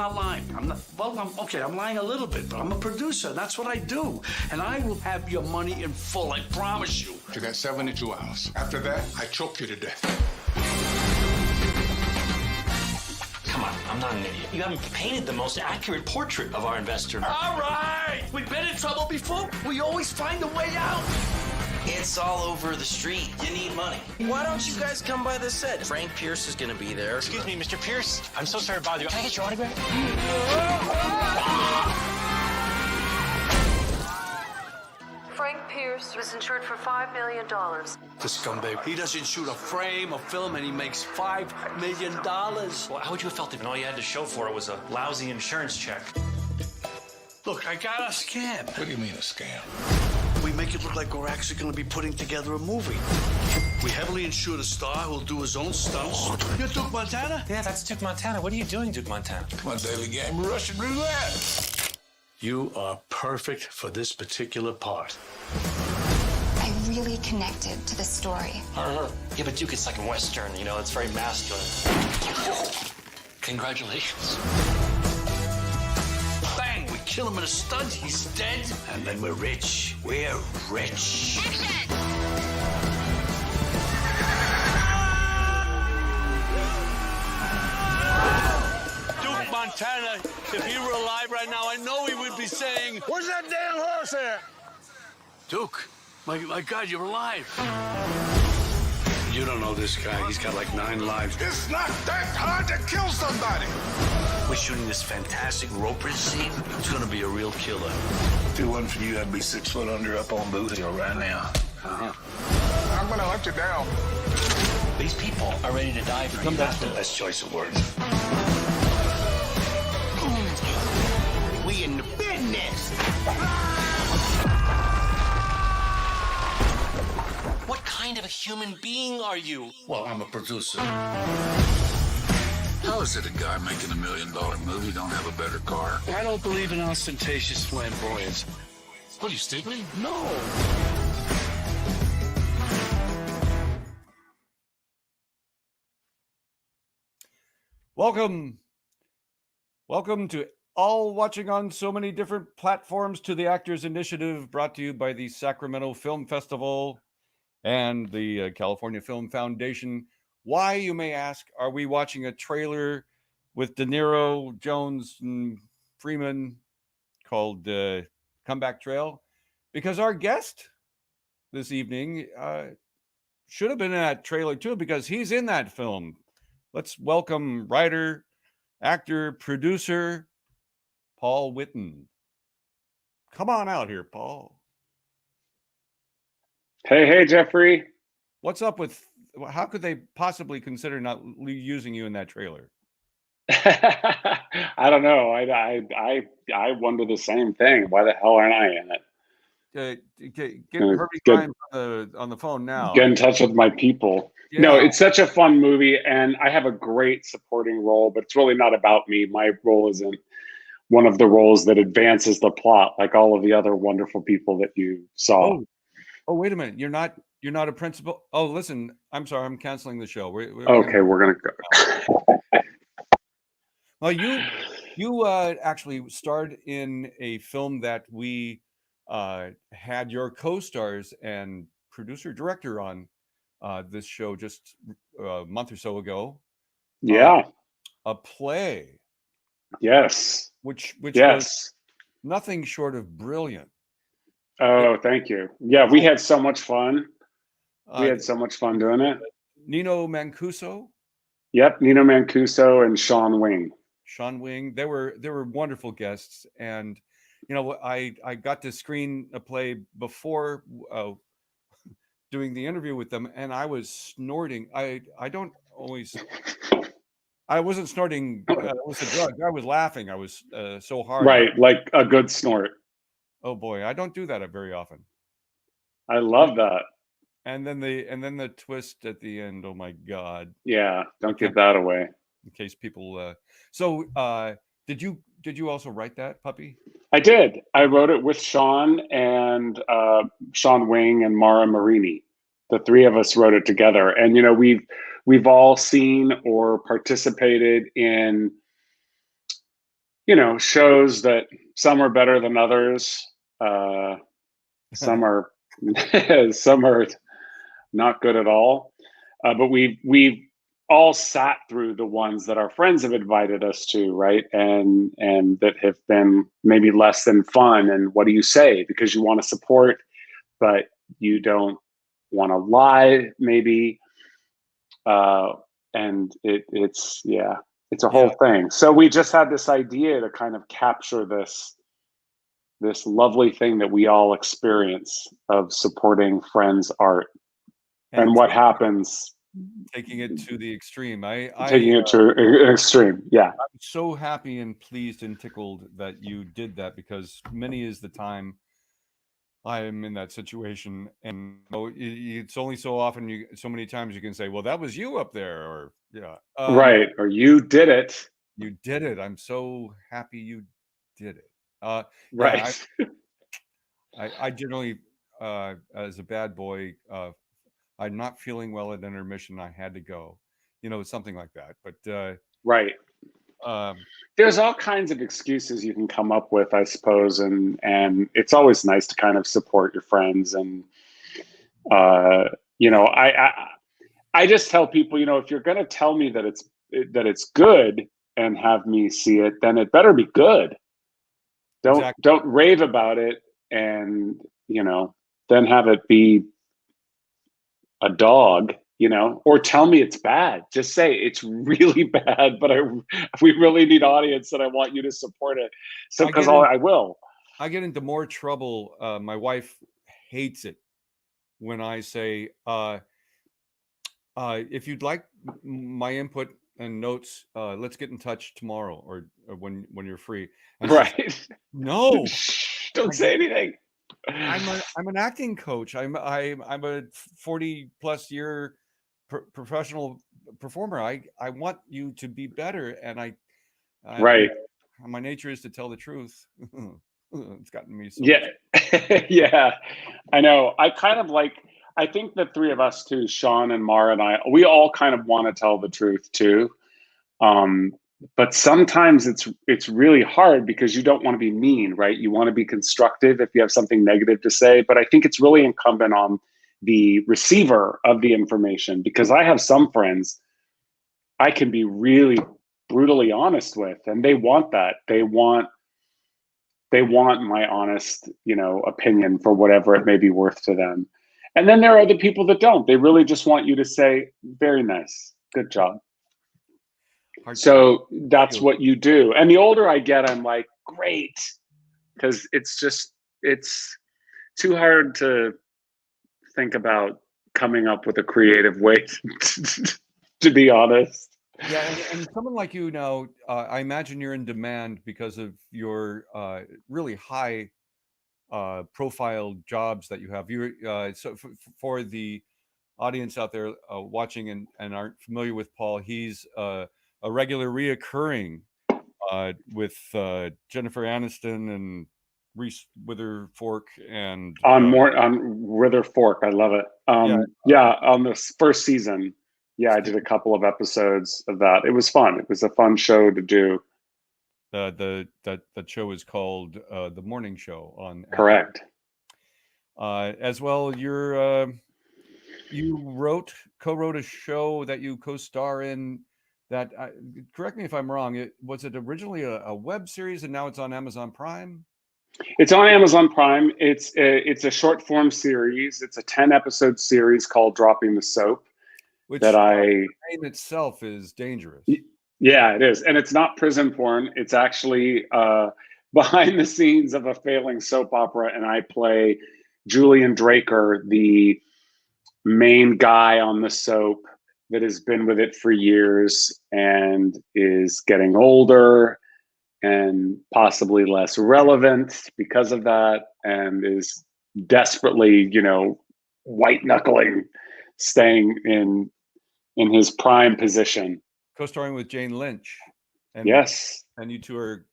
not lying. I'm not, well, I'm lying a little bit, but I'm a producer. That's what I do. And I will have your money in full, I promise you. You got 72 hours. After that, I choke you to death. Come on, I'm not an idiot. You haven't painted the most accurate portrait of our investor. All right. We've been in trouble before. We always find a way out. It's all over the street. You need money. Why don't you guys come by the set? Frank Pierce is gonna be there. Excuse me, Mr. Pierce. I'm so sorry to bother you. Can I get your autograph? Frank Pierce was insured for $5 million. The scumbag. He doesn't shoot a frame, a film, and he makes $5 million. Well, how would you have felt if all you had to show for it was a lousy insurance check? Look, I got a scam. What do you mean a scam? We make it look like we're actually going to be putting together a movie. We heavily insure the star who'll do his own stunts. You're Duke Montana? Yeah, that's Duke Montana. What are you doing, Duke Montana? Come on, daily game of Russian roulette. You are perfect for this particular part. I really connected to the story. Yeah, but Duke is like a Western, you know, it's very masculine. Congratulations. Bang! We kill him in a stunt, he's dead, and then we're rich. We're rich. Action! Duke Montana, if he were alive right now, I know he would be saying, "Where's that damn horse at?" Duke, my God, you're alive. You don't know this guy. He's got like 9 lives. It's not that hard to kill somebody. We're shooting this fantastic roper scene. It's gonna be a real killer. If it wasn't for you, I'd be 6 foot under up on Booth Hill right now. I'm gonna hunt you down. These people are ready to die for you. That's the best choice of words. We in the business. What kind of a human being are you? Well, I'm a producer. How is it a guy making $1 million movie don't have a better car? I don't believe in ostentatious flamboyance. What are you, stupid? No. Welcome to all watching on so many different platforms to the Actors Initiative, brought to you by the Sacramento Film Festival and the California Film Foundation. Why, you may ask, are we watching a trailer with De Niro, Jones, and Freeman called Comeback Trail? Because our guest this evening should have been in that trailer too, because he's in that film. Let's welcome writer, actor, producer, Paul Witten. Come on out here, Paul. Hey, Jeffrey. What's up with, how could they possibly consider not using you in that trailer? I don't know. I wonder the same thing. Why the hell aren't I in it? Get Herbie Grimes on the phone now. Get in touch with my people. Yeah. No, it's such a fun movie, and I have a great supporting role, but it's really not about me. My role isn't one of the roles that advances the plot, like all of the other wonderful people that you saw. Oh, wait a minute. You're not a principal. Oh, listen, I'm sorry. I'm canceling the show. We're gonna go. Well, you actually starred in a film that we had your co-stars and producer director on this show just a month or so ago. Yeah. A play. Yes. Which yes. was nothing short of brilliant. Oh, thank you. Yeah, we had so much fun. We had so much fun doing it. Nino Mancuso. Yep, Nino Mancuso and Sean Wing. Sean Wing. They were wonderful guests, and you know, I got to screen a play before doing the interview with them, and I was snorting. I wasn't snorting. It was a drug. I was laughing. I was so hard. Right, like a good snort. Oh boy, I don't do that very often. I love that. And then the twist at the end. Oh my God. Yeah, don't give that away. In case people. Did you also write that, puppy? I did. I wrote it with Sean and Sean Wing and Mara Marini. The three of us wrote it together, and you know we've all seen or participated in shows that some are better than others. Some are some are not good at all. But we've all sat through the ones that our friends have invited us to, right? And that have been maybe less than fun. And what do you say? Because you want to support, but you don't want to lie, maybe. And it's a whole thing. So we just had this idea to kind of capture this lovely thing that we all experience of supporting friends' art and what happens. Taking it to the extreme. Taking it to an extreme. Yeah. I'm so happy and pleased and tickled that you did that, because many is the time I am in that situation, and it's only so often so many times you can say, well, that was you up there, or right, or you did it. You did it. I'm so happy you did it. Right. I generally, as a bad boy, I'm not feeling well at intermission, I had to go, something like that. But right. There's all kinds of excuses you can come up with, I suppose, and it's always nice to kind of support your friends. And I just tell people, if you're going to tell me that it's good and have me see it, then it better be good. Don't rave about it, and then have it be a dog. Or tell me it's bad. Just say it's really bad, but we really need audience, and I want you to support it. So, because I will. I get into more trouble. My wife hates it when I say, if you'd like my input and notes, let's get in touch tomorrow, or when you're free. And right. No, don't say anything. I'm an acting coach. I'm a 40+ year professional performer. I want you to be better, and right. My nature is to tell the truth. It's gotten me so yeah. I know. I think the three of us too, Sean and Mara and I, we all kind of want to tell the truth too. But sometimes it's really hard because you don't want to be mean, right? You want to be constructive if you have something negative to say. But I think it's really incumbent on the receiver of the information, because I have some friends I can be really brutally honest with, and they want that. They want my honest, opinion for whatever it may be worth to them. And then there are other people that don't. They really just want you to say, very nice, good job. So that's what you do. And the older I get, I'm like, great. Because it's too hard to think about coming up with a creative way to be honest. Yeah, and someone like you now, I imagine you're in demand because of your really high profile jobs that you have. So for the audience out there watching and aren't familiar with Paul, he's a regular reoccurring with Jennifer Aniston and Reese Witherspoon and on Witherspoon. I love it. On the first season, I did a couple of episodes of that. It was fun. It was a fun show to do. That show is called The Morning Show on. Correct. As well, you co-wrote a show that you co-star in. That correct me if I'm wrong. Was it originally a web series and now it's on Amazon Prime? It's on Amazon Prime. It's a short form series. It's a 10-episode series called Dropping the Soap. Which the name itself is dangerous. Yeah, it is. And it's not prison porn. It's actually behind the scenes of a failing soap opera. And I play Julian Draker, the main guy on the soap that has been with it for years and is getting older and possibly less relevant because of that, and is desperately, white knuckling, staying in his prime position. Co-starring with Jane Lynch. And, yes. And you two are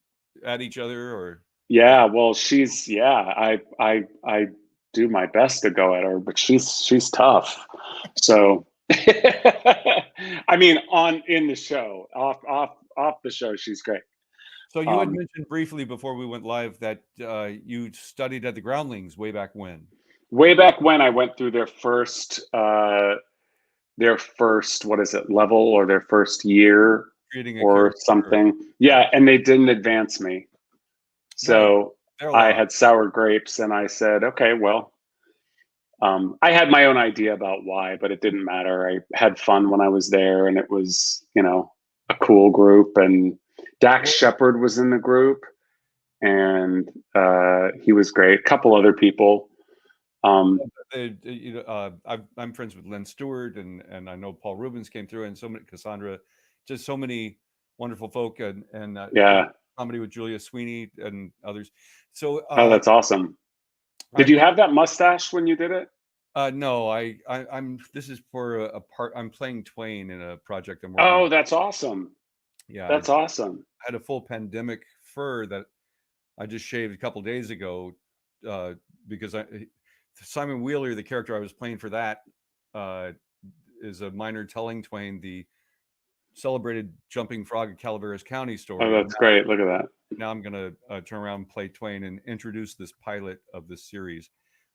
at each other, or? Yeah, well, I do my best to go at her, but she's tough. So, I mean, in the show, off the show, she's great. So you had mentioned briefly before we went live that you studied at the Groundlings way back when. Way back when I went through their first what is it, level, or their first year Creating a or character. something. Yeah, and they didn't advance me. So I had sour grapes, and I said, okay, well, I had my own idea about why, but it didn't matter. I had fun when I was there, and it was, a cool group. And Dax Shepard was in the group, and he was great. A couple other people. I'm friends with Len Stewart, and I know Paul Rubens came through, and so many, Cassandra, just so many wonderful folk, and comedy with Julia Sweeney and others. So that's awesome. Did you have that mustache when you did it? No, I'm. This is for a part. I'm playing Twain in a project I'm working. Oh, that's awesome. Yeah, that's awesome. I had a full pandemic fur that I just shaved a couple days ago because Simon Wheeler, the character I was playing for that, is a minor telling Twain the celebrated jumping frog of Calaveras County story. Oh, that's great. Look at that. Now I'm going to turn around and play Twain and introduce this pilot of this series.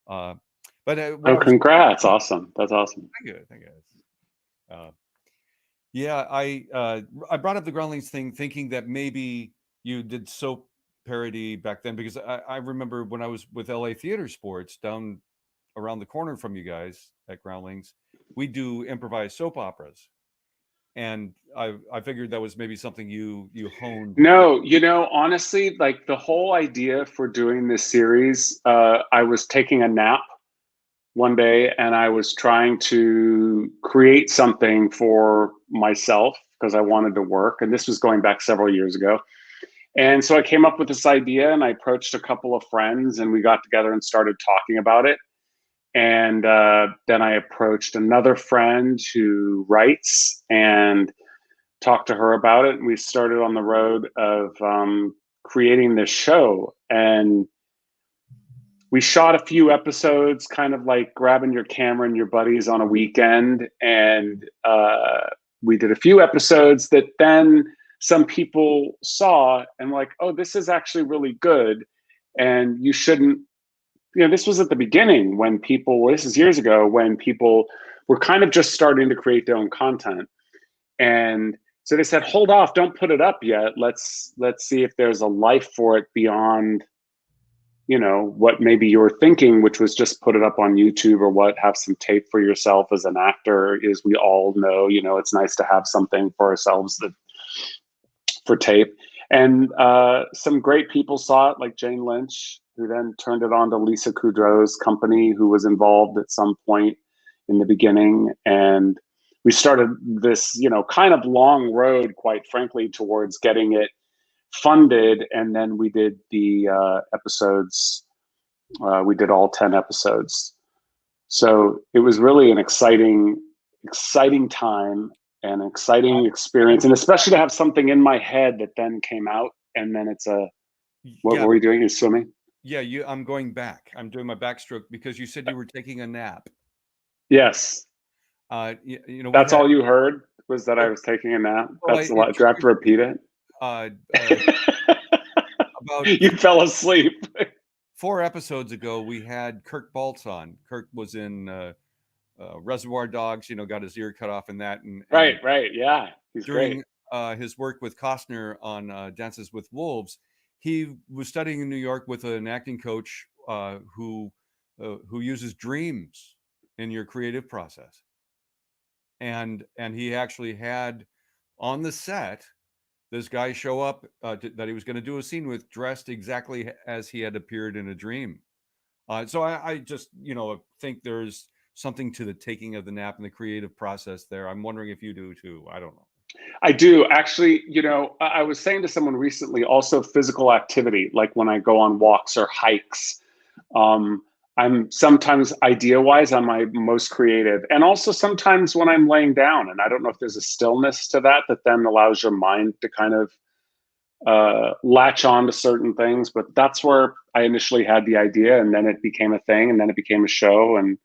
Congrats. Awesome. That's awesome. Thank you. Yeah, I brought up the Groundlings thing thinking that maybe you did soap parody back then, because I remember when I was with LA Theater Sports down around the corner from you guys at Groundlings, we do improvised soap operas. And I figured that was maybe something you honed. No, honestly, like the whole idea for doing this series, I was taking a nap one day and I was trying to create something for myself because I wanted to work. And this was going back several years ago. And so I came up with this idea, and I approached a couple of friends, and we got together and started talking about it. And then I approached another friend who writes and talked to her about it. And we started on the road of creating this show. And we shot a few episodes, kind of like grabbing your camera and your buddies on a weekend. And we did a few episodes that then some people saw and were like, oh, this is actually really good. And you shouldn't, this was at the beginning when this is years ago, when people were kind of just starting to create their own content. And so they said, hold off, don't put it up yet. Let's see if there's a life for it beyond, what maybe you were thinking, which was just put it up on YouTube, or have some tape for yourself as an actor. Is we all know, it's nice to have something for ourselves for tape. And some great people saw it, like Jane Lynch, who then turned it on to Lisa Kudrow's company, who was involved at some point in the beginning. And we started this, kind of long road, quite frankly, towards getting it funded. And then we did the episodes. We did all 10 episodes. So it was really an exciting time. An exciting experience, and especially to have something in my head that then came out, and then it's what were we doing? You're swimming? Yeah, I'm going back. I'm doing my backstroke because you said you were taking a nap. Yes. That's all you heard, was that I was taking a nap. That's a lot. Do I have to repeat it? You fell asleep. 4 episodes ago, we had Kirk Baltz on. Kirk was in Reservoir Dogs, got his ear cut off in that. And right. Yeah. He's during great. His work with Costner on Dances with Wolves, he was studying in New York with an acting coach who uses dreams in your creative process. And he actually had on the set this guy show up that he was going to do a scene with, dressed exactly as he had appeared in a dream. So I just, think there's something to the taking of the nap and the creative process there. I'm wondering if you do too. I don't know. I do actually. I was saying to someone recently, also physical activity, like when I go on walks or hikes. I'm sometimes idea-wise on my most creative, and also sometimes when I'm laying down, and I don't know if there's a stillness to that then allows your mind to kind of latch on to certain things. But that's where I initially had the idea, and then it became a thing, and then it became a show, and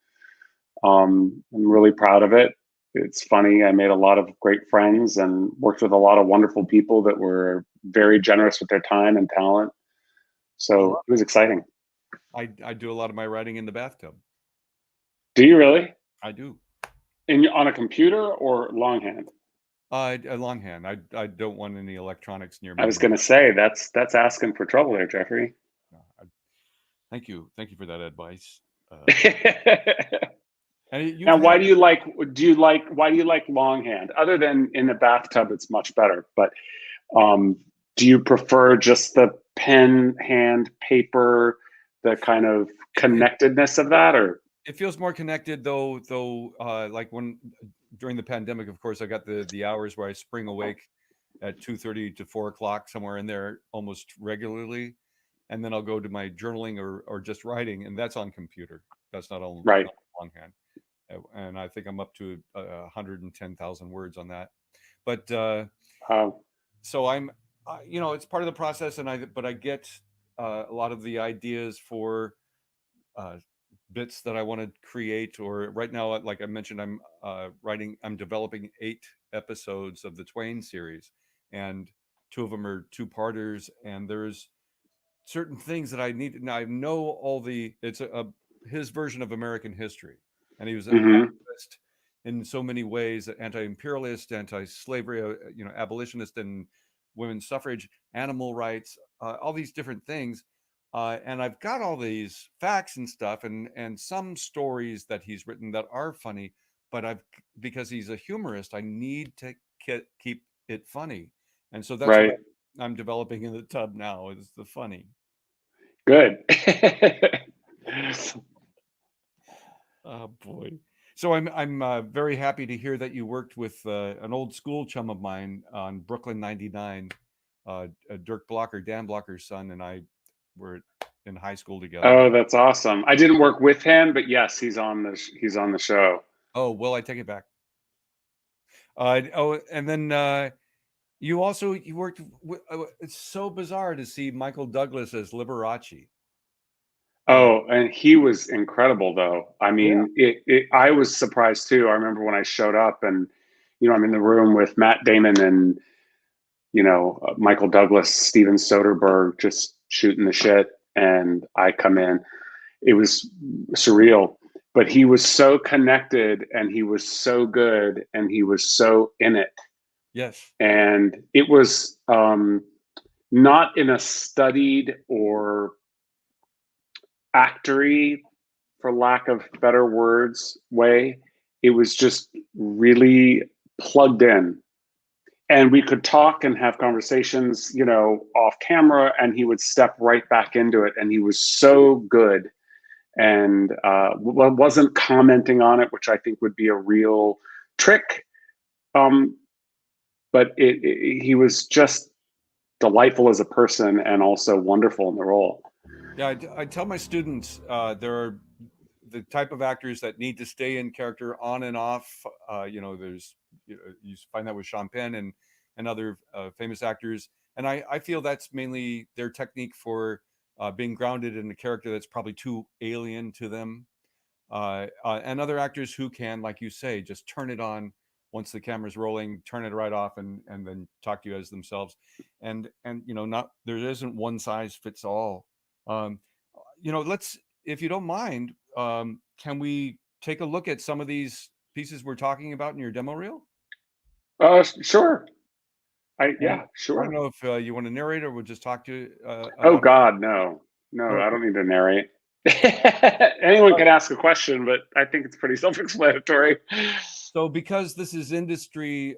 I'm really proud of it. It's funny. I made a lot of great friends and worked with a lot of wonderful people that were very generous with their time and talent. So it was exciting. I do a lot of my writing in the bathtub. Do you really? I do. On a computer or longhand? A longhand. I don't want any electronics near me. I was going to say that's asking for trouble there, Jeffrey. Thank you for that advice. Now, why do you like longhand? Other than in the bathtub, it's much better. But do you prefer just the pen, hand, paper, the kind of connectedness of that, or? It feels more connected, though. Like during the pandemic, of course, I got the hours where I spring awake at 2:30 to 4 o'clock, somewhere in there, almost regularly, and then I'll go to my journaling or just writing, and that's on computer. That's not on longhand. And I think I'm up to 110,000 words on that. But so I'm, it's part of the process, and I get a lot of the ideas for bits that I want to create. Or right now, like I mentioned, I'm developing 8 episodes of the Twain series, and 2 of them are 2-parters, and there's certain things that I need. Now I know it's his version of American history, and he was an activist in so many ways, anti-imperialist, anti-slavery, abolitionist, and women's suffrage, animal rights, all these different things. And I've got all these facts and stuff, and some stories that he's written that are funny, but because he's a humorist, I need to keep it funny, and so that's what I'm developing in the tub now, is the funny. Good. Oh boy. So I'm very happy to hear that you worked with an old school chum of mine on Brooklyn 99. Dirk Blocker, Dan Blocker's son, and I were in high school together. Oh, that's awesome. I didn't work with him, but yes, he's on the show. Oh, well, I take it back. And then you worked with, it's so bizarre to see Michael Douglas as Liberace. Oh, and he was incredible, though. I mean, I was surprised too. I remember when I showed up, and I'm in the room with Matt Damon and Michael Douglas, Steven Soderbergh, just shooting the shit, and I come in. It was surreal, but he was so connected, and he was so good, and he was so in it. Yes, and it was not in a studied or actory, for lack of better words, way. It was just really plugged in, and we could talk and have conversations, off camera, and he would step right back into it, and he was so good, and wasn't commenting on it, which I think would be a real trick, but he was just delightful as a person, and also wonderful in the role. Yeah, I tell my students there are the type of actors that need to stay in character on and off. There's you find that with Sean Penn and other famous actors, and I feel that's mainly their technique for being grounded in a character that's probably too alien to them. And other actors who can, like you say, just turn it on once the camera's rolling, turn it right off, and then talk to you as themselves. And not, there isn't one size fits all. Let's, if you don't mind, can we take a look at some of these pieces we're talking about in your demo reel? Sure. Sure. I don't know if you want to narrate, or we'll just talk to you. Oh God, no, I don't need to narrate. Anyone can ask a question, but I think it's pretty self-explanatory. So because this is industry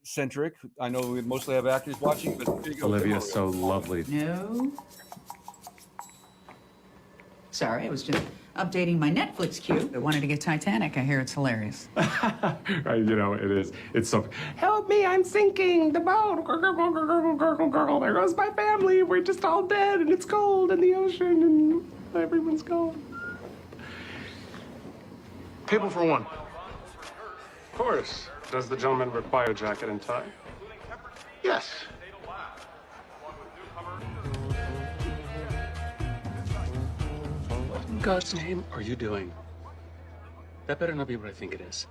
centric, I know we mostly have actors watching, but Olivia's so lovely. No. Sorry, I was just updating my Netflix queue. I wanted to get Titanic. I hear it's hilarious. Right, it is. It's so. Help me! I'm sinking. The boat. There goes my family. We're just all dead, and it's cold in the ocean, and everyone's gone. Table for one. Of course. Does the gentleman require jacket and tie? Yes. What in God's name are you doing? That better not be what I think it is.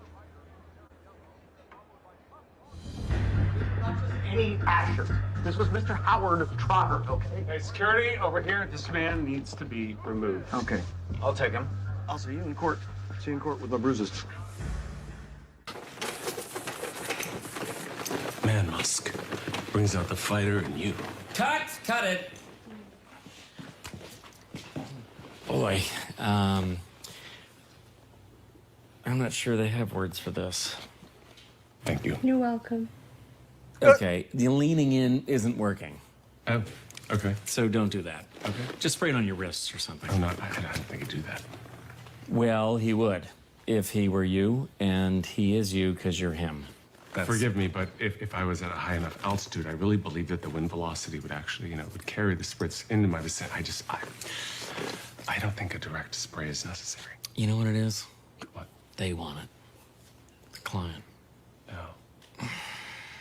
hate Asher. This was Mr. Howard Trotter, okay? Hey, security, over here. This man needs to be removed. Okay. I'll take him. I'll see you in court. See you in court with my bruises. Man Musk brings out the fighter in you. Cut it. Boy, I'm not sure they have words for this. Thank you. You're welcome. Okay, the leaning in isn't working. Oh, okay. So don't do that. Okay. Just spray it on your wrists or something. I'm not. I don't think he'd do that. Well, he would if he were you, and he is you because you're him. Forgive me, but if I was at a high enough altitude, I really believe that the wind velocity would actually, would carry the spritz into my descent. I don't think a direct spray is necessary. You know what it is? What? They want it. The client. No.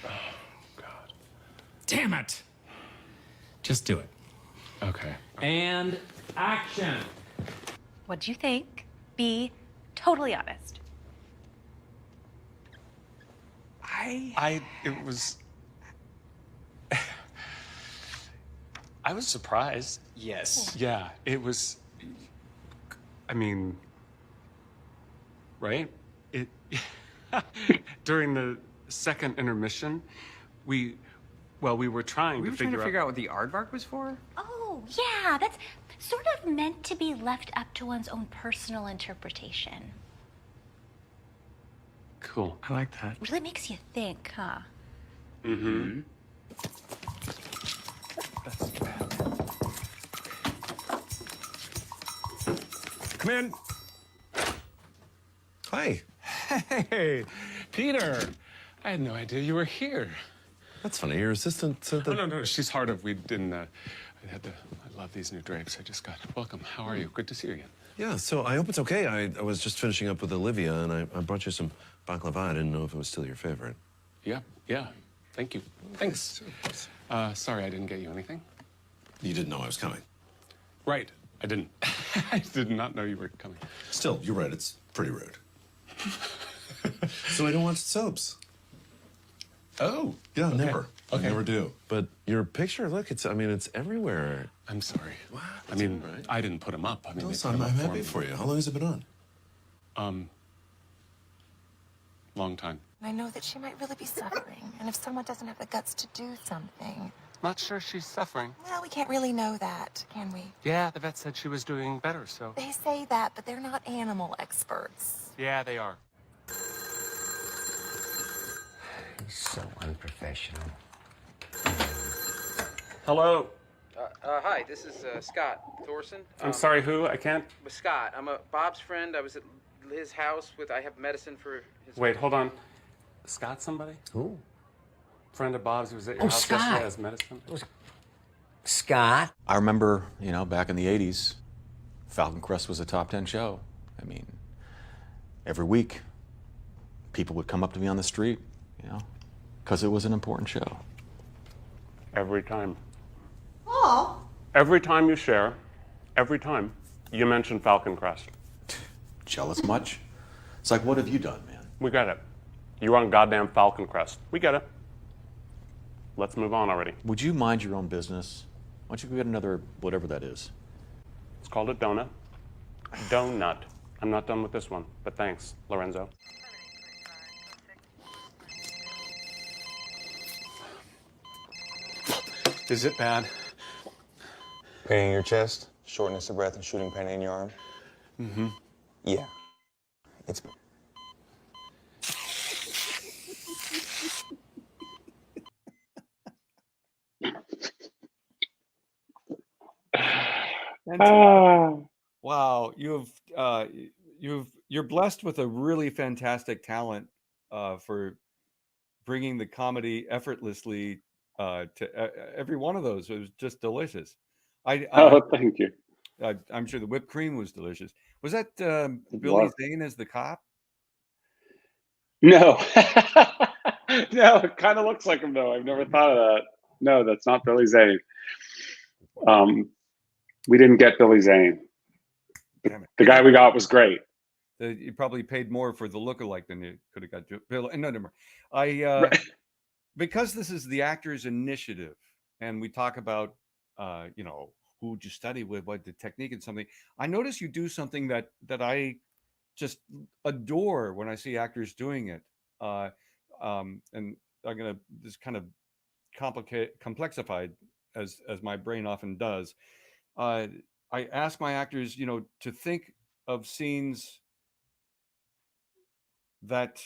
Oh, God. Damn it! Just do it. Okay. And action. What'd you think? Be totally honest. It was. I was surprised. Yes. Yeah, it was. I mean, right? It during the second intermission, we were trying to figure out what the aardvark was for. Oh, yeah, that's sort of meant to be left up to one's own personal interpretation. Cool. I like that. Really makes you think, huh? Mm-hmm. Come in. Hi. Hey, Peter. I had no idea you were here. That's funny. Your assistant said that. Oh, no, she's hard of. We didn't. I love these new drapes. I just got. Welcome. How are you? Good to see you again. Yeah, so I hope it's okay. I was just finishing up with Olivia, and I brought you some baklava. I didn't know if it was still your favorite. Yeah. Thank you. Thanks. Sorry, I didn't get you anything. You didn't know I was coming. Right. I didn't. I did not know you were coming. Still, you're right. It's pretty rude. So I don't watch soaps. Oh. Yeah, okay. never. Okay. I never do. But your picture, look, it's everywhere. I'm sorry. What? I mean, right. I didn't put them up. I mean, No, they son, put 'em I'm up happy for you. How long has it been on? Long time. I know that she might really be suffering, and if someone doesn't have the guts to do something... Not sure she's suffering. Well, we can't really know that, can we? Yeah, the vet said she was doing better, so... They say that, but they're not animal experts. Yeah, they are. He's so unprofessional. Hello. Hi, this is Scott Thorson. I'm sorry, who? I can't... Scott, I'm Bob's friend. I was at his house I have medicine for his... Wait, hold on. Scott somebody? Who? Friend of Bob's who was at your house Scott. yesterday as medicine? Scott? I remember, back in the 80s, Falcon Crest was a top 10 show. I mean, every week, people would come up to me on the street, because it was an important show. Every time. Paul? Every time you share, every time, you mention Falcon Crest. Jealous much? It's like, what have you done, man? We get it. You're on goddamn Falcon Crest. We get it. Let's move on already. Would you mind your own business? Why don't you go get another, whatever that is? It's called a donut. Donut. I'm not done with this one, but thanks, Lorenzo. Is it bad? Pain in your chest, shortness of breath, and shooting pain in your arm? Mm-hmm. Yeah. It's... Wow, you're blessed with a really fantastic talent for bringing the comedy effortlessly to every one of those. It was just delicious. Thank you. I'm sure the whipped cream was delicious. Was that Billy Zane as the cop? No. No, it kind of looks like him, though. I've never thought of that. No, that's not Billy Zane. We didn't get Billy Zane. The guy we got was great. You probably paid more for the lookalike than you could have got. Bill, no, never mind. because this is the Actors Initiative, and we talk about, who would you study with, what the technique and something. I notice you do something that I just adore when I see actors doing it. Uh, and I'm gonna just kind of complexified as my brain often does. Uh, I ask my actors, to think of scenes that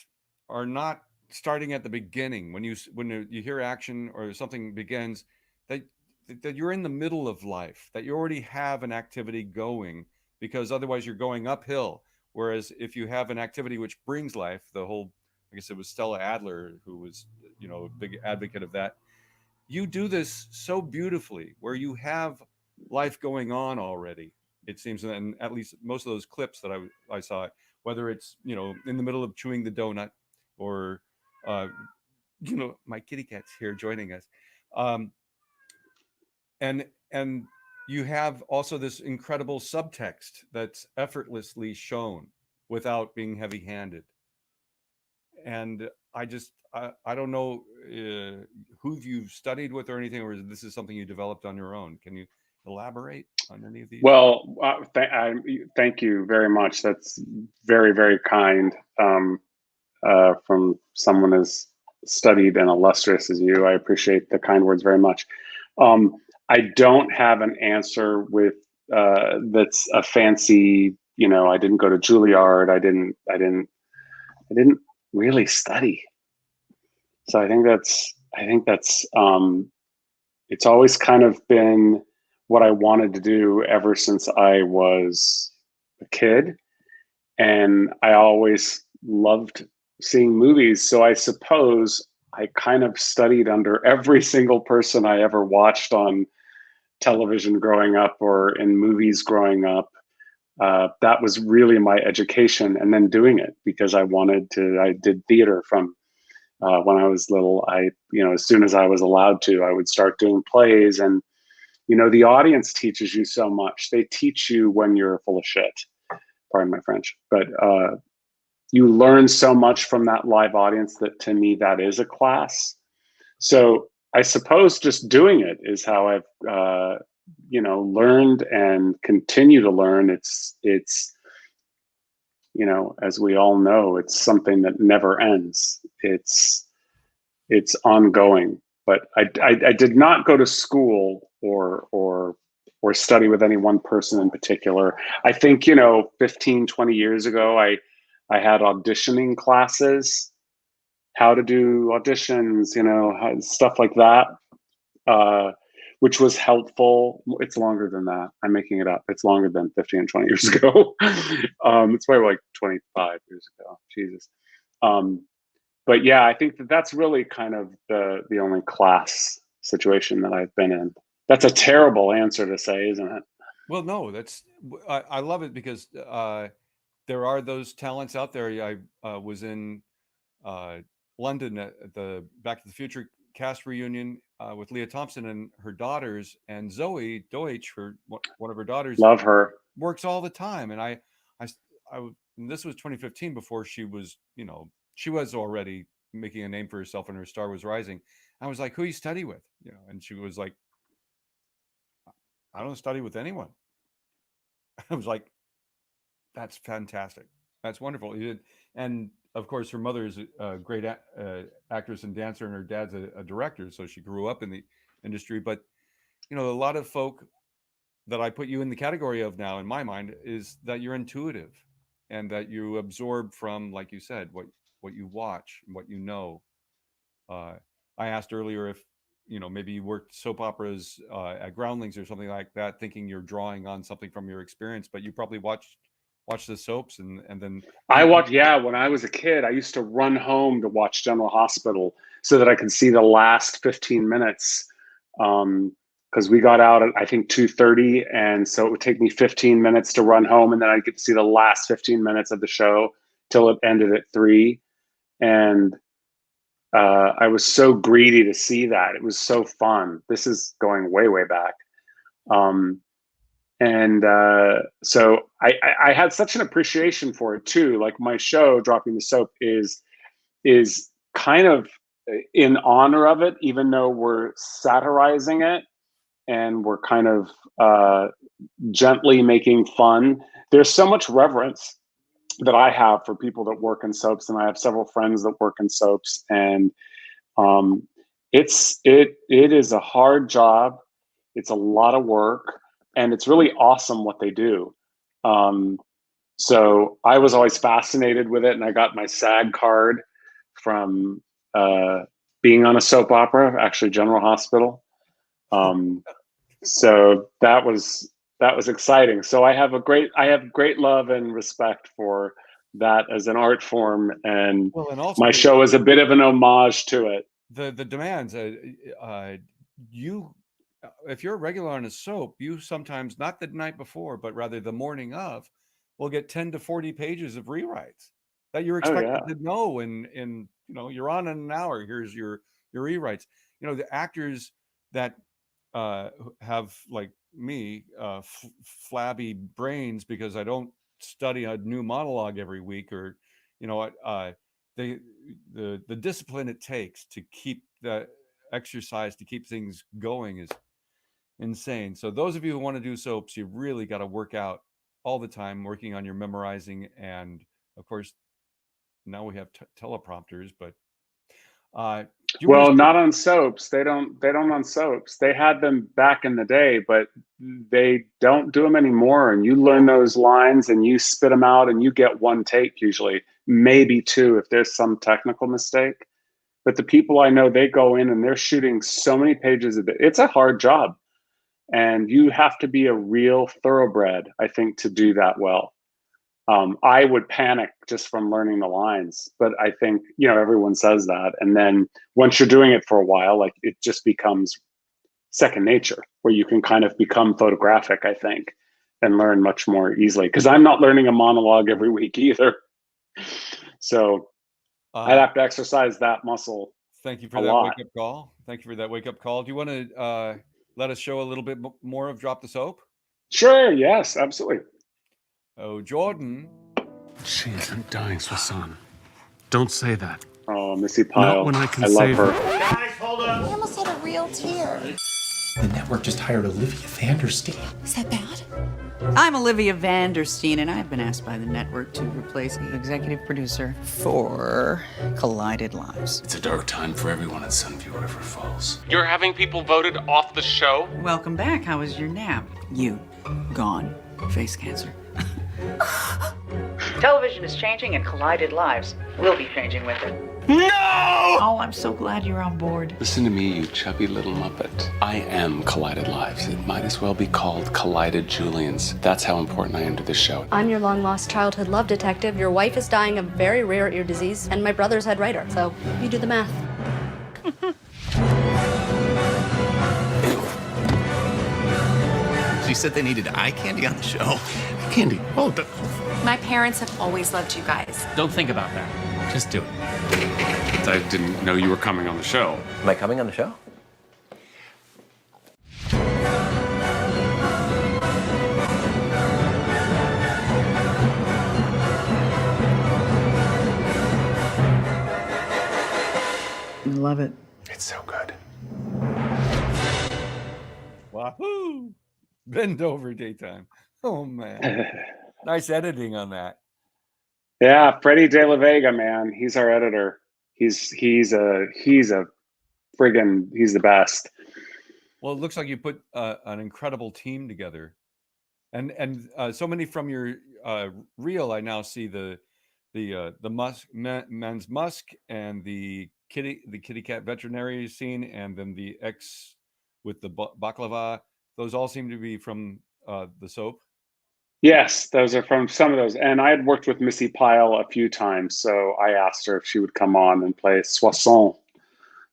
are not starting at the beginning when you hear action or something begins, that that you're in the middle of life, that you already have an activity going, because otherwise you're going uphill. Whereas if you have an activity which brings life, the whole, I guess it was Stella Adler who was, a big advocate of that. You do this so beautifully where you have life going on already, it seems. And at least most of those clips that I saw, whether it's, in the middle of chewing the donut, or uh, my kitty cat's here joining us. um, and you have also this incredible subtext that's effortlessly shown without being heavy-handed. And I don't know who you've studied with or anything, or this is something you developed on your own. Can you elaborate on any of these? Well, thank you very much. That's very, very kind from someone as studied and illustrious as you. I appreciate the kind words very much. I don't have an answer with that's a fancy. I didn't go to Juilliard. I didn't really study. So I think that's it's always kind of been what I wanted to do ever since I was a kid. And I always loved seeing movies. So I suppose I kind of studied under every single person I ever watched on television growing up or in movies growing up. That was really my education, and then doing it because I did theater from when I was little. As soon as I was allowed to, I would start doing plays. And, the audience teaches you so much. They teach you when you're full of shit. Pardon my French. But you learn so much from that live audience that, to me, that is a class. So I suppose just doing it is how I've, learned and continue to learn. It's, as we all know, it's something that never ends. It's ongoing. But I did not go to school or study with any one person in particular. I think, 15, 20 years ago, I had auditioning classes, how to do auditions, stuff like that, which was helpful. It's longer than that. I'm making it up. It's longer than 15 and 20 years ago. It's probably like 25 years ago. Jesus. But yeah, I think that's really kind of the only class situation that I've been in. That's a terrible answer to say, isn't it? Well, no, I love it because there are those talents out there. I was in London at the Back to the Future cast reunion with Leah Thompson and her daughters, and Zoe Deutsch, one of her daughters, love her, works all the time. And and this was 2015, before she was, she was already making a name for herself and her star was rising. I was like, who you study with? And she was like, I don't study with anyone. I was like, that's fantastic. That's wonderful. And of course, her mother is a great actress and dancer, and her dad's a director. So she grew up in the industry. But, a lot of folk that I put you in the category of now, in my mind, is that you're intuitive and that you absorb from, like you said, what you watch and what you know. I asked earlier if, maybe you worked soap operas at Groundlings or something like that, thinking you're drawing on something from your experience, but you probably watch the soaps and then I watched. Yeah, when I was a kid, I used to run home to watch General Hospital so that I could see the last 15 minutes. Because we got out at, I think, 2:30, and so it would take me 15 minutes to run home, and then I'd get to see the last 15 minutes of the show till it ended at 3. And I was so greedy to see that. It was so fun. This is going way, way back. And so I had such an appreciation for it too. Like my show, Dropping the Soap, is kind of in honor of it, even though we're satirizing it and we're kind of gently making fun. There's so much reverence that I have for people that work in soaps, and I have several friends that work in soaps, and it is a hard job. It's a lot of work, and it's really awesome what they do. So I was always fascinated with it, and I got my SAG card from being on a soap opera, actually General Hospital. So that was exciting. So I have great love and respect for that as an art form, and Well, and also my show is a bit of an homage to it. The demands. You, if you're a regular on a soap, you sometimes, not the night before, but rather the morning of, will get 10 to 40 pages of rewrites that you're expected to know. And you're on in an hour. Here's your rewrites. The actors that have, like me, flabby brains because I don't study a new monologue every week, or the discipline it takes to keep the exercise, to keep things going, is insane. So those of you who want to do soaps, you really got to work out all the time, working on your memorizing. And of course, now we have teleprompters, but well, not on soaps. They don't on soaps. They had them back in the day, but they don't do them anymore. And you learn those lines and you spit them out, and you get one take, usually maybe two if there's some technical mistake. But the people I know, they go in and they're shooting so many pages a day. It's a hard job, and you have to be a real thoroughbred, I think, to do that well. I would panic just from learning the lines, but I think, everyone says that. And then once you're doing it for a while, like, it just becomes second nature, where you can kind of become photographic, I think, and learn much more easily. Because I'm not learning a monologue every week either. So I'd have to exercise that muscle. Thank you for that wake-up call. Thank you for that wake-up call. Do you want to let us show a little bit more of Drop the Soap? Sure, yes, absolutely. Oh, Jordan. Jeez, I'm dying, Swasan. Don't say that. Oh, Missy Pyle. Not when I can I love save her. Guys, hold up. I almost had a real tear. The network just hired Olivia Vanderstein. Is that bad? I'm Olivia Vanderstein, and I've been asked by the network to replace the executive producer for Collided Lives. It's a dark time for everyone at Sunview River Falls. You're having people voted off the show? Welcome back. How was your nap? You, gone. Face cancer. Television is changing, and Collided Lives will be changing with it. No! Oh, I'm so glad you're on board. Listen to me, you chubby little muppet. I am Collided Lives. It might as well be called Collided Julians. That's how important I am to this show. I'm your long-lost childhood love detective. Your wife is dying of very rare ear disease, and my brother's head writer. So you do the math. She said they needed eye candy on the show. Candy, oh, My parents have always loved you guys. Don't think about that. Just do it. I didn't know you were coming on the show. Am I coming on the show? Love it. It's so good. Wahoo! Bend over daytime. Oh man. Nice editing on that. Yeah, Freddie De La Vega, man. He's our editor. He's the best. Well, it looks like you put an incredible team together, and so many from your reel. I now see the men's musk and the kitty cat veterinary scene, and then the X with the baklava. Those all seem to be from the soap. Yes, those are from some of those. And I had worked with Missy Pyle a few times, so I asked her if she would come on and play Soisson,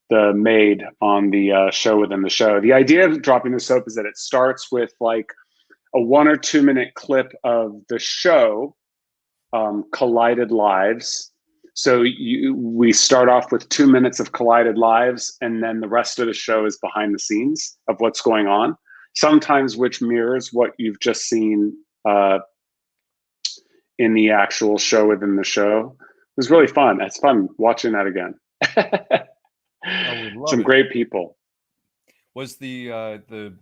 the maid on the show within the show. The idea of Dropping the Soap is that it starts with like a 1 or 2 minute clip of the show, Collided Lives. So we start off with 2 minutes of Collided Lives, and then the rest of the show is behind the scenes of what's going on, sometimes which mirrors what you've just seen in the actual show within the show. It was really fun. It's fun watching that again. Oh, we love Some it. great people. Was the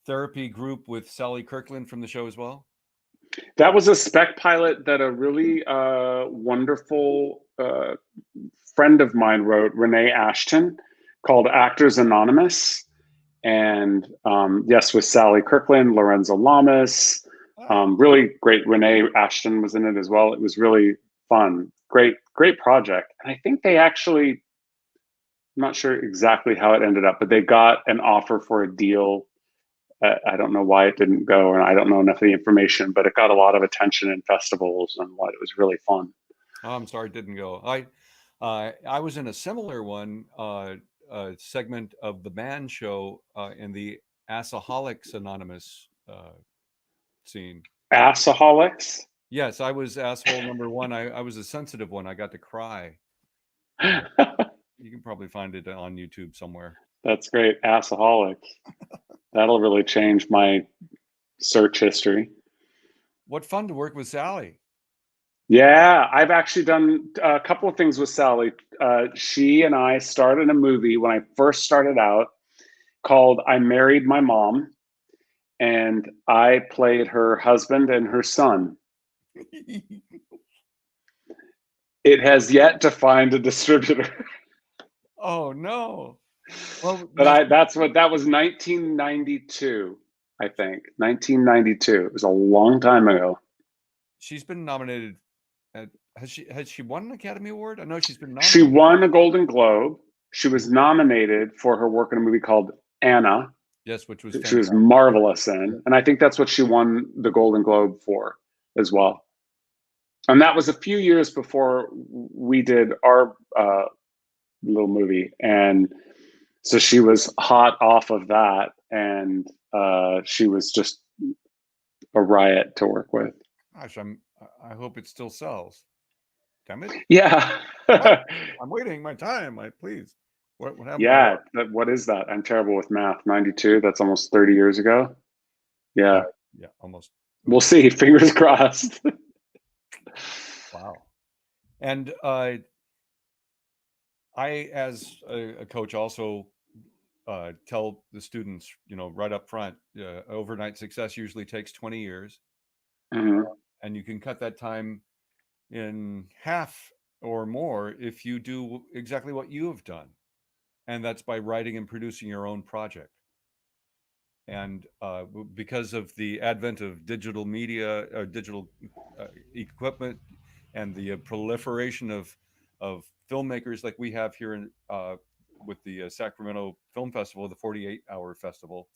therapy group with Sally Kirkland from the show as well? That was a spec pilot that a really wonderful friend of mine wrote, Renee Ashton, called Actors Anonymous. And yes, with Sally Kirkland, Lorenzo Lamas, really great. Renee Ashton was in it as well. It was really fun. Great project. And I think they actually, I'm not sure exactly how it ended up, but they got an offer for a deal. I don't know why it didn't go, and I don't know enough of the information, but it got a lot of attention in festivals and what, it was really fun. Oh, I'm sorry it didn't go. I was in a similar one, segment of the Man Show in the Assaholics Anonymous scene. Assaholics? Yes, I was asshole number one. I was a sensitive one. I got to cry. You can probably find it on YouTube somewhere. That's great. Assaholics. That'll really change my search history. What fun to work with Sally. Yeah, I've actually done a couple of things with Sally. She and I started a movie when I first started out called I Married My Mom, and I played her husband and her son. It has yet to find a distributor. Oh no. Well, but that was 1992, I think. 1992. It was a long time ago. She's been nominated. Has she won an Academy Award? I know she's been nominated. She won a Golden Globe. She was nominated for her work in a movie called Anna. Yes, which was she fantastic. was marvelous in, and I think that's what she won the Golden Globe for as well. And that was a few years before we did our little movie, and so she was hot off of that, and she was just a riot to work with. Gosh, I hope it still sells. Damn it. Yeah. I'm waiting my time. Please. What happened? Yeah. What is that? I'm terrible with math. 92. That's almost 30 years ago. Yeah. Yeah, almost. We'll see. Fingers crossed. Wow. And I, as a coach, also tell the students, right up front, overnight success usually takes 20 years. Mm-hmm. And you can cut that time in half or more if you do exactly what you have done. And that's by writing and producing your own project. And because of the advent of digital media, digital equipment, and the proliferation of filmmakers like we have here in with the Sacramento Film Festival, the 48-hour festival,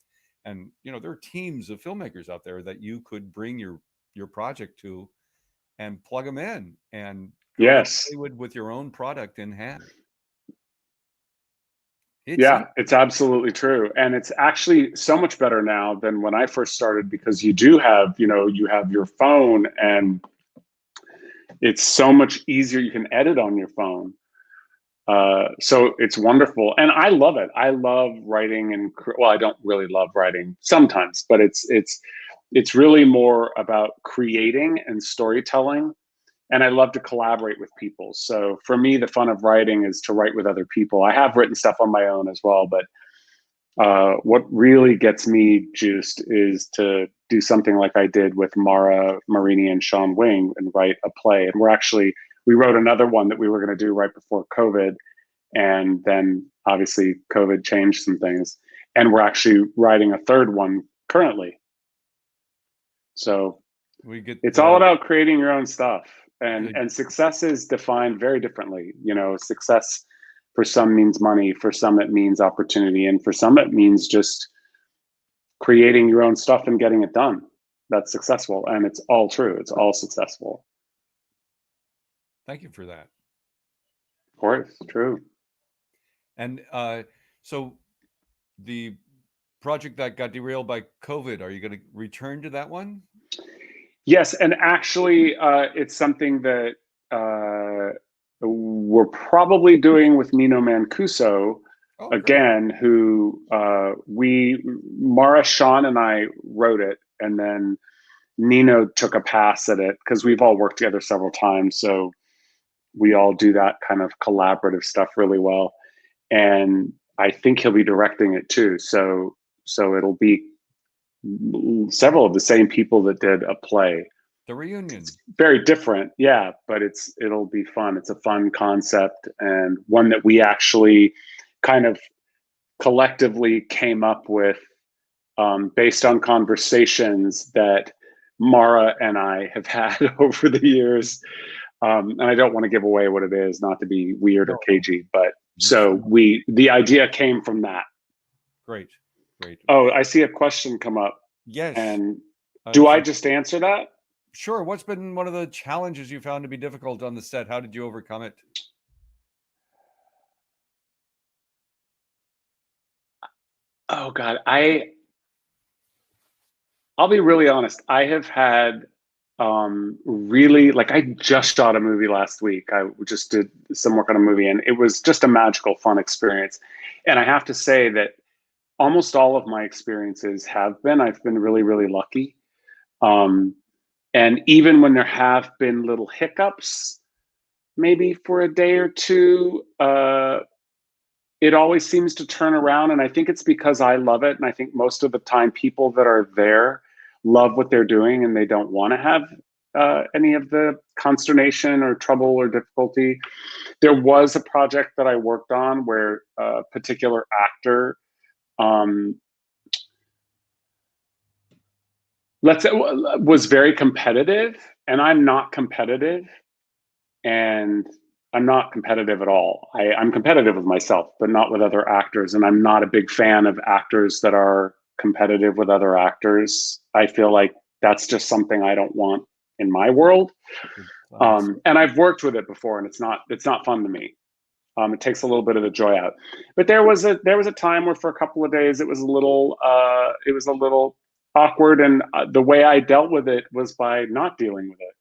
and there are teams of filmmakers out there that you could bring your project to and plug them in and go to Hollywood with your own product in hand. It's absolutely true. And it's actually so much better now than when I first started, because you do have, you have your phone, and it's so much easier. You can edit on your phone. So it's wonderful. And I love it. I love writing, and well, I don't really love writing sometimes, but it's really more about creating and storytelling. And I love to collaborate with people. So for me, the fun of writing is to write with other people. I have written stuff on my own as well, but what really gets me juiced is to do something like I did with Mara Marini and Sean Wing and write a play. And we wrote another one that we were going to do right before COVID. And then obviously COVID changed some things. And we're actually writing a third one currently. So it's all about creating your own stuff. And success is defined very differently. Success for some means money, for some it means opportunity, and for some it means just creating your own stuff and getting it done. That's successful, and it's all true. It's all successful. Thank you for that. Of course, true. And so the project that got derailed by COVID, are you going to return to that one? Yes, and actually, it's something that we're probably doing with Nino Mancuso again, who Mara, Sean, and I wrote it, and then Nino took a pass at it because we've all worked together several times. So we all do that kind of collaborative stuff really well. And I think he'll be directing it too. So it'll be several of the same people that did a play. The reunion. It's very different, yeah, but it'll be fun. It's a fun concept, and one that we actually kind of collectively came up with based on conversations that Mara and I have had over the years. And I don't want to give away what it is, not to be weird or cagey, but so the idea came from that. Great. Oh, I see a question come up. Yes. And do I just answer that? Sure. What's been one of the challenges you found to be difficult on the set? How did you overcome it? Oh God, I'll be really honest. I have had really, like, I just shot a movie last week. I just did some work on a movie, and it was just a magical, fun experience. And I have to say that almost all of my experiences have been, I've been really, really lucky. And even when there have been little hiccups, maybe for a day or two, it always seems to turn around. And I think it's because I love it. And I think most of the time people that are there love what they're doing, and they don't want to have any of the consternation or trouble or difficulty. There was a project that I worked on where a particular actor was very competitive, and I'm not competitive, and I'm not competitive at all. I'm competitive with myself, but not with other actors. And I'm not a big fan of actors that are competitive with other actors. I feel like that's just something I don't want in my world. And I've worked with it before, and it's not fun to me. It takes a little bit of the joy out. But there was a time where for a couple of days it was a little awkward, and the way I dealt with it was by not dealing with it.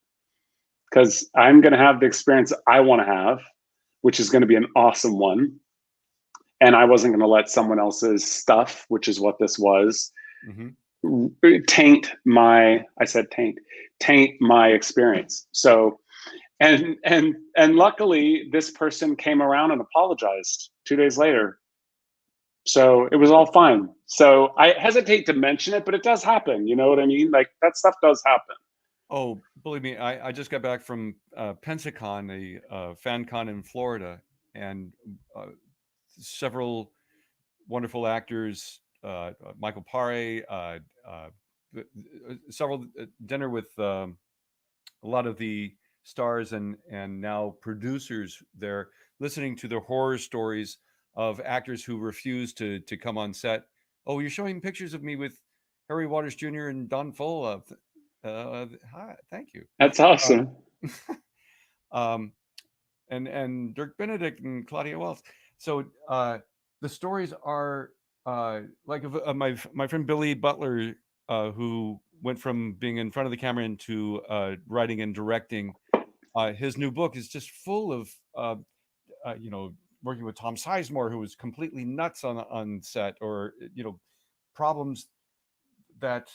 Because I'm going to have the experience I want to have, which is going to be an awesome one. And I wasn't going to let someone else's stuff, which is what this was, taint my experience. So, and luckily this person came around and apologized 2 days later. So it was all fine. So I hesitate to mention it, but it does happen. You know what I mean? Like, that stuff does happen. Oh, believe me, I just got back from Pensacon, a fan con in Florida, and several wonderful actors, Michael Paré, several dinner with a lot of the stars and now producers there, listening to the horror stories of actors who refuse to come on set. Oh, you're showing pictures of me with Harry Waters Jr. and Don Full. Hi, thank you. That's awesome. And Dirk Benedict and Claudia Wells. So the stories are like of my friend Billy Butler, who went from being in front of the camera into writing and directing. His new book is just full of working with Tom Sizemore, who was completely nuts on set, or problems that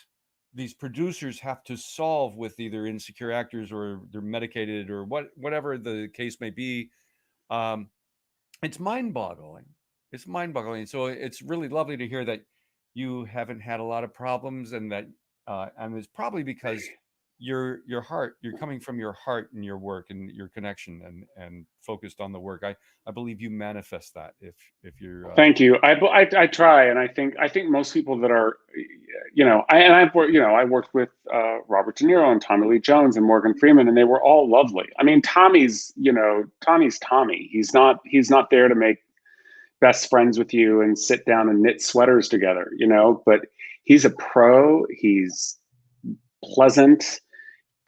these producers have to solve with either insecure actors or they're medicated or whatever the case may be. It's mind-boggling. So it's really lovely to hear that you haven't had a lot of problems, and that and it's probably because your heart, you're coming from your heart in your work and your connection and focused on the work. I believe you manifest that if you're Thank you. I try, and I think most people that are, I've worked, I worked with Robert De Niro and Tommy Lee Jones and Morgan Freeman, and they were all lovely. I mean, Tommy's Tommy. He's not there to make best friends with you and sit down and knit sweaters together, but he's a pro. He's pleasant.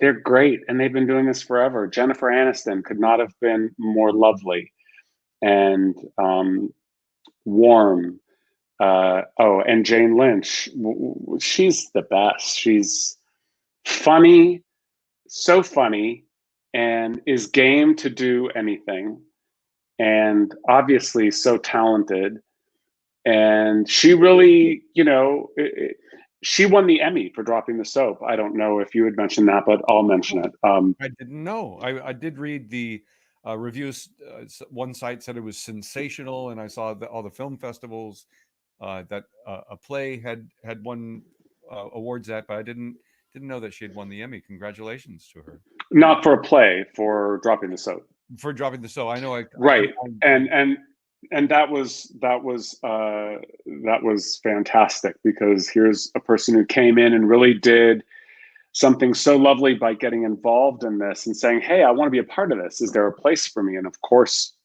They're great, and they've been doing this forever. Jennifer Aniston could not have been more lovely and warm. And Jane Lynch, she's the best. She's funny, so funny, and is game to do anything, and obviously so talented. And she really, she won the Emmy for Dropping the Soap. I don't know if you had mentioned that, but I'll mention it. I didn't know. I did read the reviews. One site said it was sensational, and I saw all the film festivals that a play had won awards at, but I didn't know that she had won the Emmy. Congratulations to her. Not for a play, for Dropping the Soap. For Dropping the Soap, I know. Right, and that was fantastic, because here's a person who came in and really did something so lovely by getting involved in this and saying, hey, I want to be a part of this. Is there a place for me? And of course,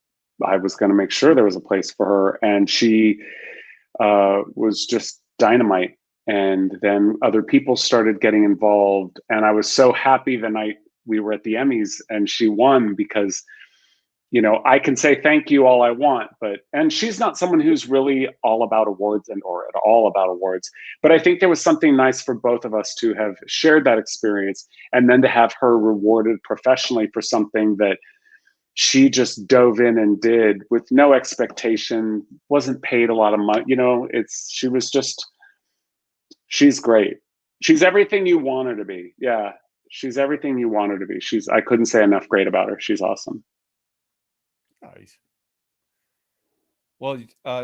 I was going to make sure there was a place for her. And she was just dynamite. And then other people started getting involved. And I was so happy the night we were at the Emmys and she won, because I can say thank you all I want, and she's not someone who's really all about awards or at all about awards. But I think there was something nice for both of us to have shared that experience, and then to have her rewarded professionally for something that she just dove in and did with no expectation, wasn't paid a lot of money. She's great. She's everything you want her to be. Yeah. She's everything you want her to be. I couldn't say enough great about her. She's awesome. Nice. Well,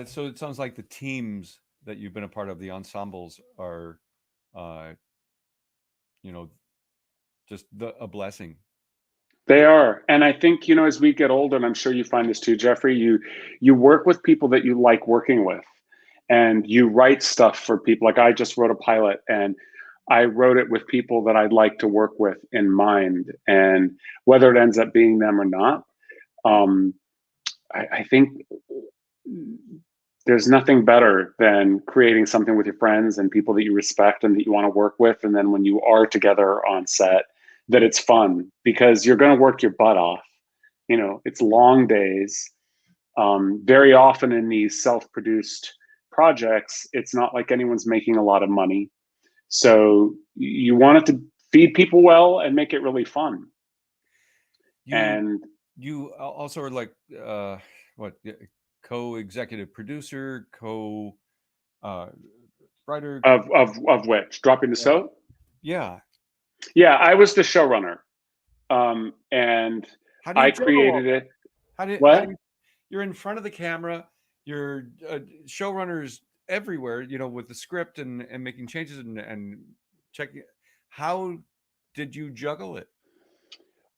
so it sounds like the teams that you've been a part of, the ensembles, are, just a blessing. They are. And I think, as we get older, and I'm sure you find this too, Jeffrey, you work with people that you like working with, and you write stuff for people. Like I just wrote a pilot, and I wrote it with people that I'd like to work with in mind. And whether it ends up being them or not, I think there's nothing better than creating something with your friends and people that you respect and that you want to work with. And then when you are together on set, that it's fun, because you're going to work your butt off. It's long days. Very often in these self-produced projects, it's not like anyone's making a lot of money. So you want it to feed people well and make it really fun. You also are like co-executive producer, writer of which Dropping the Soap. Yeah, I was the showrunner, and I created it. You're in front of the camera. You're showrunners everywhere. With the script and making changes and checking. How did you juggle it?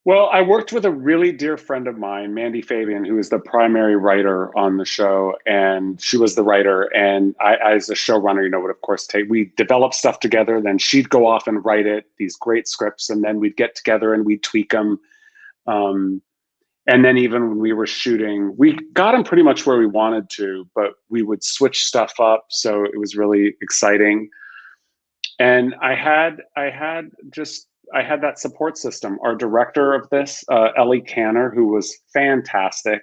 Well, I worked with a really dear friend of mine, Mandy Fabian, who is the primary writer on the show, and she was the writer. And I, as a showrunner, would of course we develop stuff together. Then she'd go off and write it, these great scripts, and then we'd get together and we'd tweak them. And then even when we were shooting, we got them pretty much where we wanted to, but we would switch stuff up. So it was really exciting. And I had that support system. Our director of this, Ellie Canner, who was fantastic,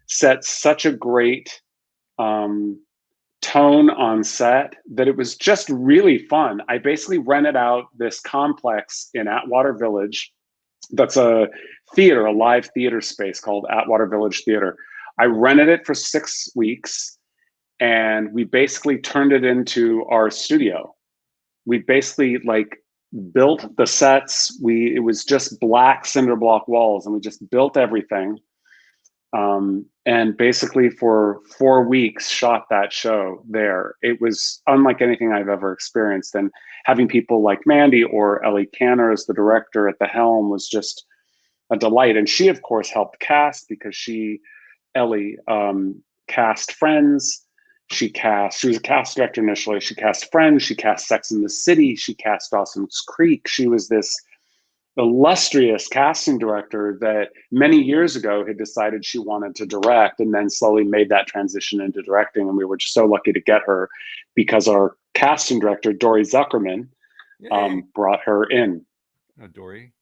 set such a great tone on set that it was just really fun. I basically rented out this complex in Atwater Village. That's a theater, a live theater space called Atwater Village Theater. I rented it for 6 weeks, and we basically turned it into our studio. We basically built the sets. It was just black cinder block walls, and we just built everything. And basically for 4 weeks shot that show there. It was unlike anything I've ever experienced. And having people like Mandy or Ellie Canner as the director at the helm was just a delight. And she, of course, helped cast, because Ellie cast Friends. She was a cast director initially. She cast Friends. She cast Sex and the City. She cast Dawson's Creek. She was this illustrious casting director that many years ago had decided she wanted to direct, and then slowly made that transition into directing. And we were just so lucky to get her, because our casting director, Dory Zuckerman, brought her in. Dory.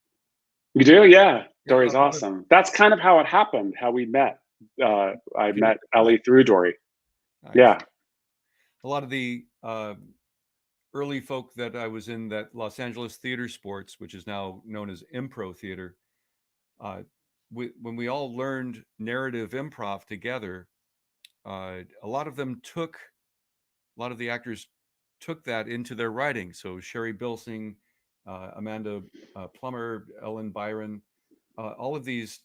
You do? Yeah. Dory's awesome. That's kind of how it happened, how we met. I met Ellie through Dory. Nice. Yeah. A lot of the early folk that I was in that Los Angeles Theater Sports, which is now known as Impro Theater, when we all learned narrative improv together, a lot of the actors took that into their writing. So Sherry Bilsing, Amanda Plummer, Ellen Byron, all of these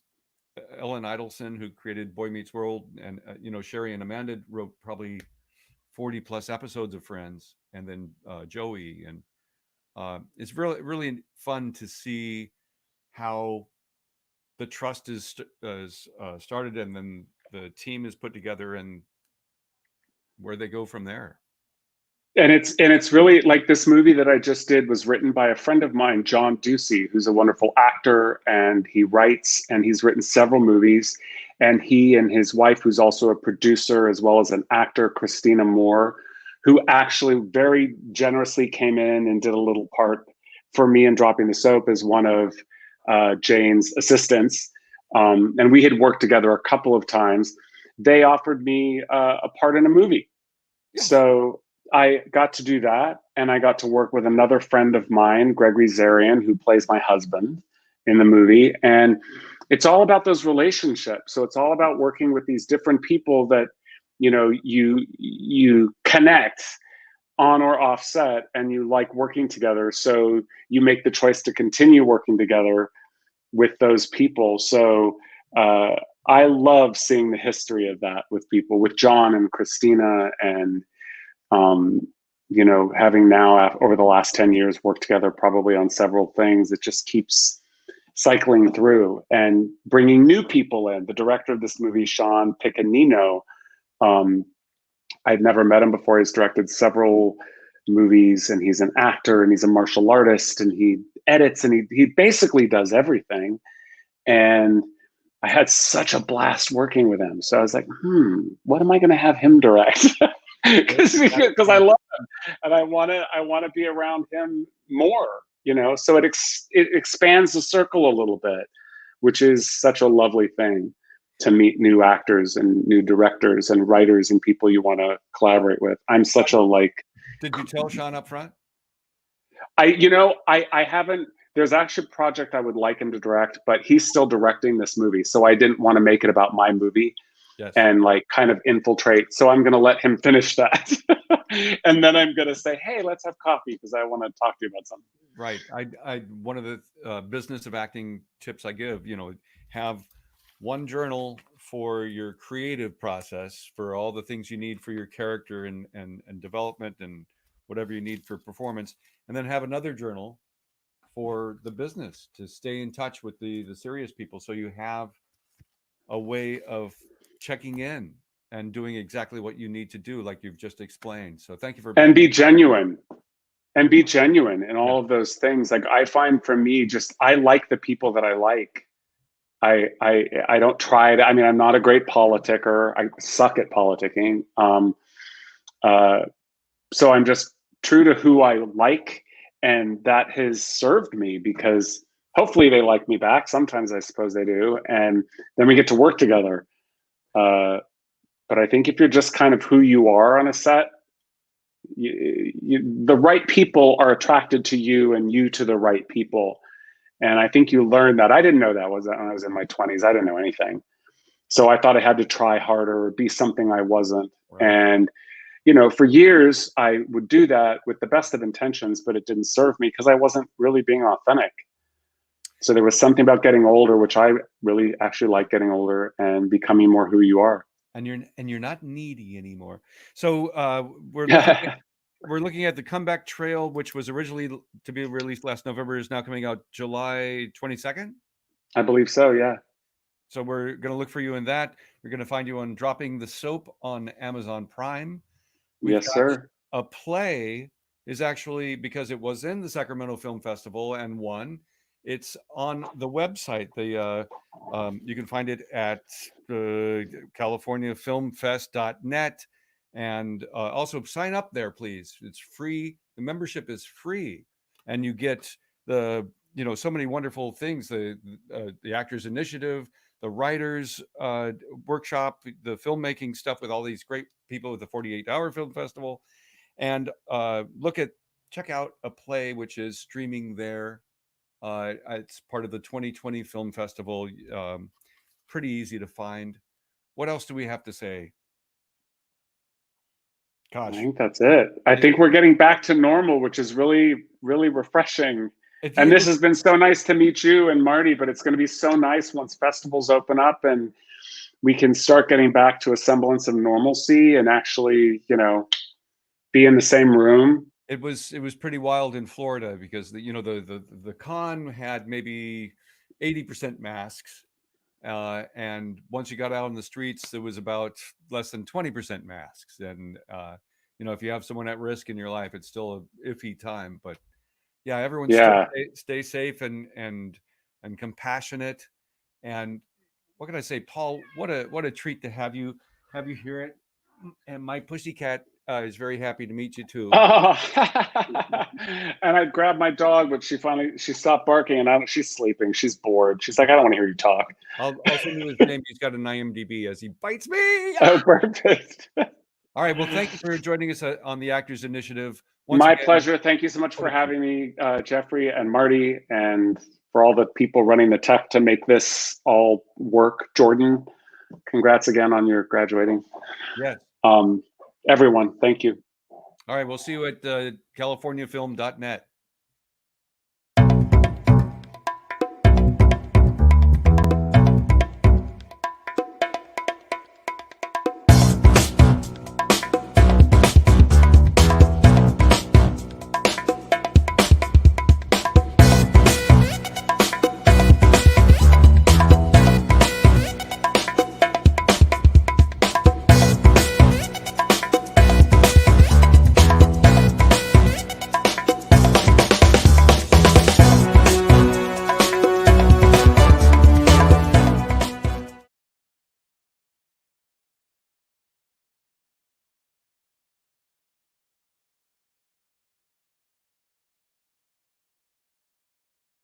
Ellen Idelson, who created Boy Meets World, and Sherry and Amanda wrote probably 40 plus episodes of Friends, and then Joey, and it's really fun to see how the trust is started, and then the team is put together, and where they go from there. And it's really like this movie that I just did was written by a friend of mine, John Ducey, who's a wonderful actor, and he writes, and he's written several movies. And he and his wife, who's also a producer as well as an actor, Christina Moore, who actually very generously came in and did a little part for me in Dropping the Soap as one of Jane's assistants. And we had worked together a couple of times. They offered me a part in a movie. Yes. So I got to do that, and I got to work with another friend of mine, Gregory Zarian, who plays my husband in the movie. And it's all about those relationships. So it's all about working with these different people that, you connect on or off set, and you like working together. So you make the choice to continue working together with those people. So I love seeing the history of that with people, with John and Christina, and having now over the last 10 years worked together probably on several things. It just keeps cycling through and bringing new people in. The director of this movie, Sean Piccanino, I'd never met him before. He's directed several movies, and he's an actor, and he's a martial artist, and he edits, and he basically does everything. And I had such a blast working with him. So I was like, what am I going to have him direct? Because I love him, and I want to be around him more, so it expands the circle a little bit, which is such a lovely thing, to meet new actors and new directors and writers and people you want to collaborate with. I'm such a Did you tell Sean up front? I haven't. There's actually a project I would like him to direct, but he's still directing this movie, so I didn't want to make it about my movie. Yes. And kind of infiltrate. So I'm going to let him finish that. And then I'm going to say, hey, let's have coffee because I want to talk to you about something. Right. I one of the business of acting tips I give, have one journal for your creative process, for all the things you need for your character and development and whatever you need for performance. And then have another journal for the business, to stay in touch with the serious people. So you have a way of checking in and doing exactly what you need to do, like you've just explained. So thank you for and be genuine in all of those things. Like, I find for me, I like the people that I like. I don't try to. I mean, I'm not a great politicker. I suck at politicking. So I'm just true to who I like, and that has served me, because hopefully they like me back. Sometimes I suppose they do, and then we get to work together. But I think if you're just kind of who you are on a set, the right people are attracted to you, and you to the right people. And I think you learn that. I didn't know that when I was in my 20s. I didn't know anything. So I thought I had to try harder or be something I wasn't. Right. And, for years I would do that with the best of intentions, but it didn't serve me because I wasn't really being authentic. So there was something about getting older, which I really actually like, getting older and becoming more who you are. And you're not needy anymore. So we're looking at the Comeback Trail, which was originally to be released last November, is now coming out July 22nd. I believe so. Yeah. So we're going to look for you in that. We're going to find you on Dropping the Soap on Amazon Prime. Yes, sir. A play is actually, because it was in the Sacramento Film Festival and won, it's on the website. You can find it at californiafilmfest.net, and also sign up there, please. It's free. The membership is free, and you get so many wonderful things: the Actors Initiative, the Writers Workshop, the filmmaking stuff with all these great people with the 48-hour Film Festival, and check out a play which is streaming there. It's part of the 2020 Film Festival. Pretty easy to find. What else do we have to say? Gosh, I think that's it. I think we're getting back to normal, which is really, really refreshing. And this has been so nice to meet you and Marty, but it's going to be so nice once festivals open up and we can start getting back to a semblance of normalcy and actually, be in the same room. It was pretty wild in Florida because the con had maybe 80% masks, and once you got out on the streets, there was about less than 20% masks. And if you have someone at risk in your life, it's still a iffy time. But yeah, everyone stay safe and compassionate. And what can I say, Paul? What a treat to have you here. And my pussycat is very happy to meet you too. Oh. And I grabbed my dog, but she stopped barking, and she's sleeping. She's bored. She's like, I don't want to hear you talk. I'll send you his name. He's got an IMDb as he bites me. Oh, perfect. All right. Well, thank you for joining us on the Actors Initiative. My pleasure. Thank you so much for having me, Jeffrey and Marty, and for all the people running the tech to make this all work. Jordan, congrats again on your graduating. Yes. Everyone, thank you. All right. We'll see you at californiafilm.net.